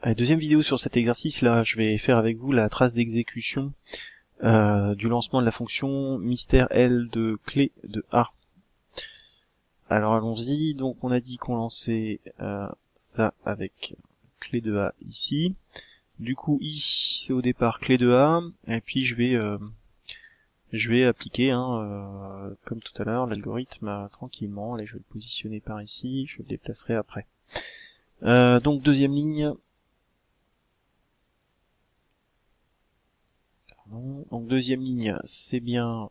Allez, deuxième vidéo sur cet exercice, là je vais faire avec vous la trace d'exécution du lancement de la fonction mystère L de clé de A. Alors allons-y, donc on a dit qu'on lançait ça avec clé de A ici. Du coup I c'est au départ clé de A, et puis je vais appliquer comme tout à l'heure l'algorithme tranquillement. Allez, je vais le positionner par ici, je le déplacerai après. Donc deuxième ligne. Donc deuxième ligne, c'est bien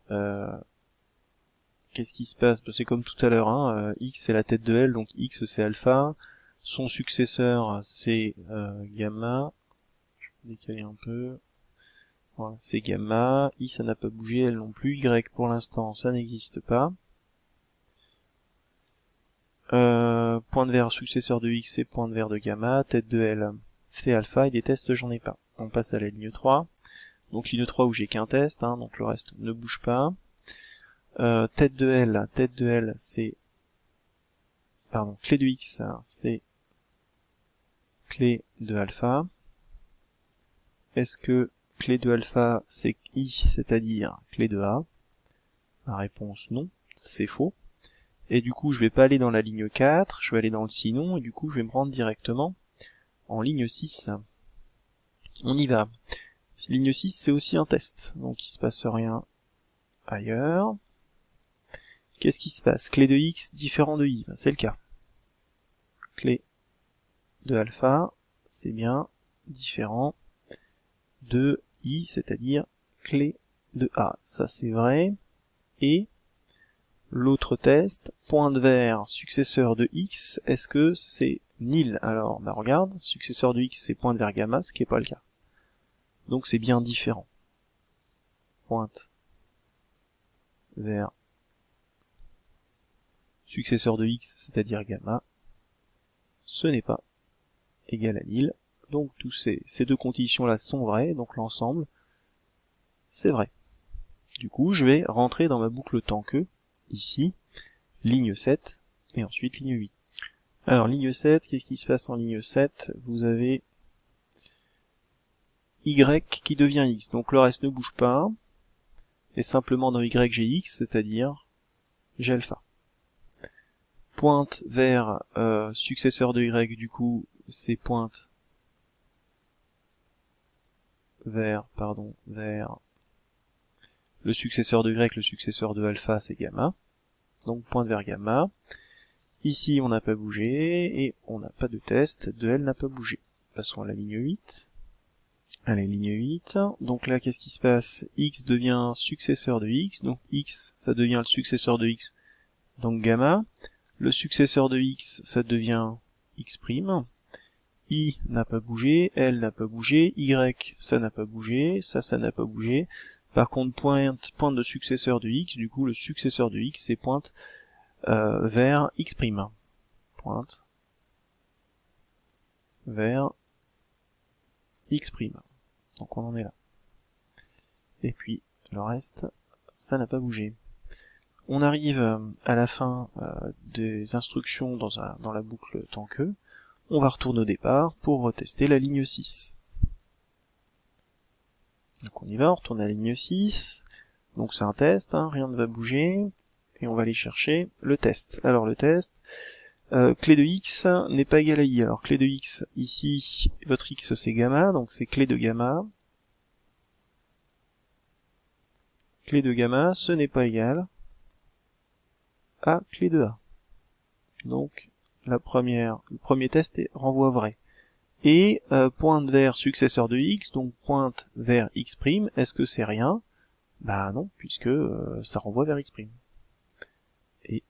qu'est-ce qui se passe? C'est comme tout à l'heure, X c'est la tête de L, donc X c'est alpha, son successeur c'est gamma, je vais décaler un peu, voilà, c'est gamma, I ça n'a pas bougé, L non plus, Y pour l'instant ça n'existe pas. Point de verre successeur de X c'est point de verre de gamma, tête de L c'est alpha, et des tests j'en ai pas. On passe à la ligne 3, donc ligne 3 où j'ai qu'un test, donc le reste ne bouge pas. Tête de L, c'est... Pardon, clé de X, c'est clé de alpha. Est-ce que clé de alpha, c'est I, c'est-à-dire clé de A? La réponse non, c'est faux. Et du coup, je vais pas aller dans la ligne 4, je vais aller dans le sinon, et du coup, je vais me rendre directement en ligne 6. On y va. Ligne 6, c'est aussi un test, donc il se passe rien ailleurs. Qu'est-ce qui se passe? Clé de X différent de I, c'est le cas. Clé de alpha, c'est bien différent de I, c'est-à-dire clé de A. Ça c'est vrai. Et l'autre test, point de verre, successeur de X, est-ce que c'est nil? Alors, regarde, successeur de X c'est point de verre gamma, ce qui n'est pas le cas. Donc c'est bien différent. Pointe vers successeur de X, c'est-à-dire gamma, ce n'est pas égal à nil. Donc tous ces deux conditions-là sont vraies, donc l'ensemble, c'est vrai. Du coup, je vais rentrer dans ma boucle tant que, ici, ligne 7, et ensuite ligne 8. Alors, ligne 7, qu'est-ce qui se passe en ligne 7? Vous avez Y qui devient X, donc le reste ne bouge pas, et simplement dans Y j'ai X, c'est-à-dire j'ai alpha. Pointe vers successeur de Y, du coup, c'est pointe vers le successeur de Y, le successeur de alpha, c'est gamma, donc pointe vers gamma. Ici, on n'a pas bougé, et on n'a pas de test, de L n'a pas bougé. Passons à la ligne 8. Allez, ligne 8. Donc là, qu'est-ce qui se passe? X devient successeur de X, donc X, ça devient le successeur de X, donc gamma. Le successeur de X, ça devient X'. I n'a pas bougé, L n'a pas bougé, Y, ça n'a pas bougé, ça n'a pas bougé. Par contre, pointe de successeur de X, du coup, le successeur de X, c'est pointe vers X'. Pointe vers X'. Donc on en est là. Et puis, le reste, ça n'a pas bougé. On arrive à la fin des instructions dans la boucle tant que. On va retourner au départ pour retester la ligne 6. Donc on y va, on retourne à la ligne 6. Donc c'est un test, rien ne va bouger. Et on va aller chercher le test. Alors le test, clé de X n'est pas égal à I. Alors clé de X, ici, votre X c'est gamma, donc c'est clé de gamma. Clé de gamma, ce n'est pas égal à clé de A. Donc le premier test renvoie vrai. Et pointe vers successeur de X, donc pointe vers X', est-ce que c'est rien? Bah non, puisque ça renvoie vers X'. Et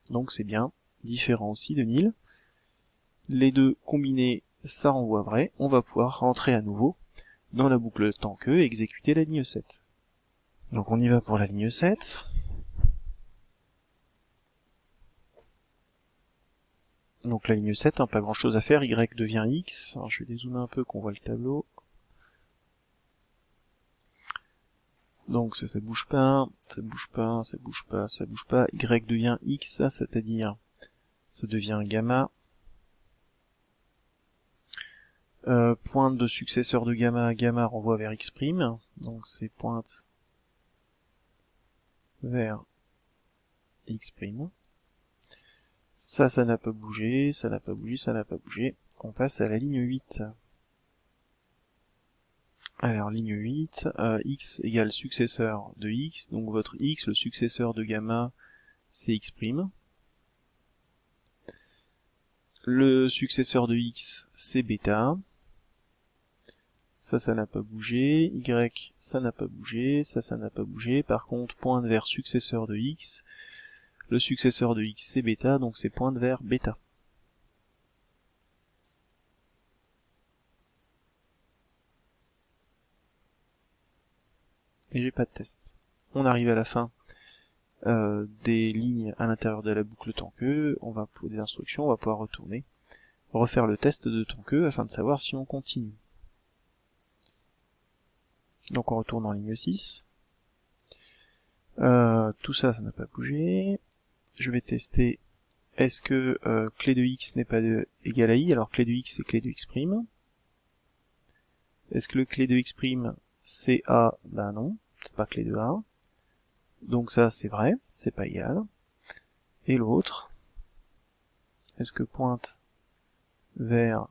donc c'est bien différent aussi de nil. Les deux combinés, ça renvoie vrai. On va pouvoir rentrer à nouveau dans la boucle tant que et exécuter la ligne 7. Donc on y va pour la ligne 7. Donc la ligne 7, pas grand chose à faire, Y devient X. Alors je vais dézoomer un peu qu'on voit le tableau. Donc ça bouge pas, ça bouge pas, ça bouge pas, ça bouge pas. Y devient X, c'est-à-dire ça devient gamma. Pointe de successeur de gamma, gamma renvoie vers X', donc c'est pointe vers X'. Ça n'a pas bougé, ça n'a pas bougé, ça n'a pas bougé. On passe à la ligne 8. Alors, ligne 8, X égale successeur de X, donc votre X, le successeur de gamma, c'est X'. Le successeur de X, c'est bêta. Ça n'a pas bougé. Y, ça n'a pas bougé. Ça n'a pas bougé. Par contre, pointe vers successeur de X. Le successeur de X, c'est bêta, donc c'est pointe vers bêta. Et j'ai pas de test. On arrive à la fin des lignes à l'intérieur de la boucle tant que, des instructions, on va pouvoir retourner, refaire le test de tant que, afin de savoir si on continue. Donc on retourne en ligne 6. Tout ça n'a pas bougé. Je vais tester, est-ce que clé de X n'est pas égale à I? Alors clé de X c'est clé de X'. Est-ce que le clé de X' c'est A? Ben non, c'est pas clé de A. Donc ça c'est vrai, c'est pas égal. Et l'autre, est-ce que pointe vers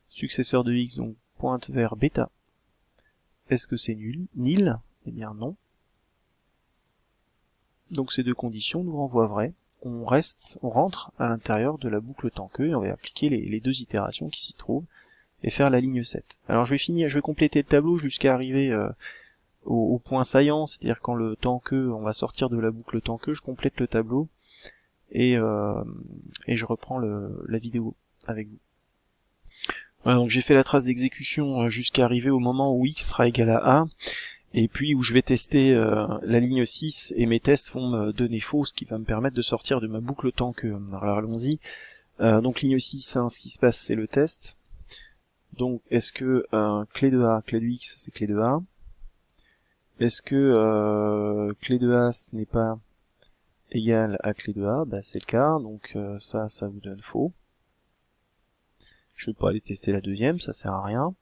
successeur de X, donc pointe vers bêta? Est-ce que c'est nil? Eh bien non. Donc ces deux conditions nous renvoient vrai. On rentre à l'intérieur de la boucle tant que, et on va appliquer les deux itérations qui s'y trouvent, et faire la ligne 7. Alors je vais compléter le tableau jusqu'à arriver au point saillant, c'est-à-dire quand le tant que, on va sortir de la boucle tant que, je complète le tableau, et je reprends la vidéo avec vous. Voilà, donc j'ai fait la trace d'exécution jusqu'à arriver au moment où X sera égal à A, et puis où je vais tester la ligne 6, et mes tests vont me donner faux, ce qui va me permettre de sortir de ma boucle tant que. Alors allons-y. Donc ligne 6, hein, ce qui se passe c'est le test. Donc est-ce que clé de X c'est clé de A? Est-ce que clé de A ce n'est pas égal à clé de A? Bah c'est le cas, donc ça vous donne faux. Je vais pas aller tester la deuxième, ça sert à rien.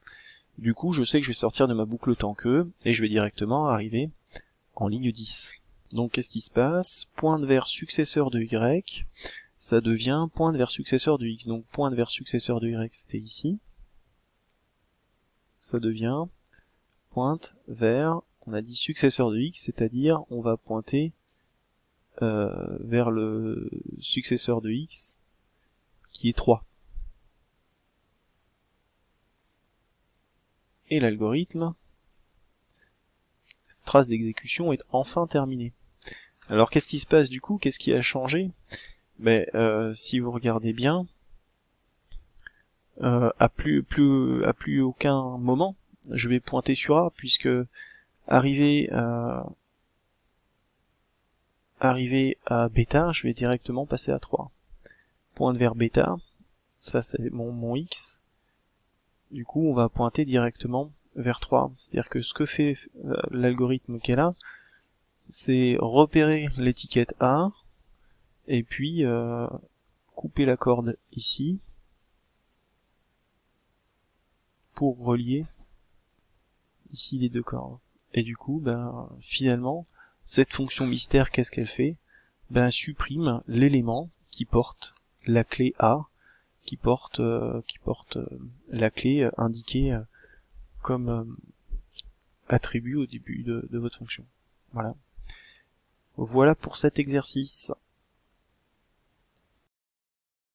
Du coup, je sais que je vais sortir de ma boucle tant que, et je vais directement arriver en ligne 10. Donc qu'est-ce qui se passe? Pointe vers successeur de Y, ça devient pointe vers successeur de X. Donc pointe vers successeur de Y, c'était ici. Ça devient pointe vers, on a dit successeur de X, c'est-à-dire on va pointer vers le successeur de X, qui est 3. Et l'algorithme, cette trace d'exécution est enfin terminée. Alors qu'est-ce qui se passe du coup? Qu'est-ce qui a changé? Si vous regardez bien, à plus aucun moment, je vais pointer sur A, puisque arrivé à bêta, je vais directement passer à 3. Pointe vers bêta, ça c'est mon X. Du coup, on va pointer directement vers 3. C'est-à-dire que ce que fait l'algorithme qui est là, c'est repérer l'étiquette A, et puis couper la corde ici, pour relier ici les deux cordes. Et du coup, finalement, cette fonction mystère, qu'est-ce qu'elle fait? Supprime l'élément qui porte la clé A, qui porte la clé indiquée comme attribut au début de votre fonction. Voilà. Voilà pour cet exercice.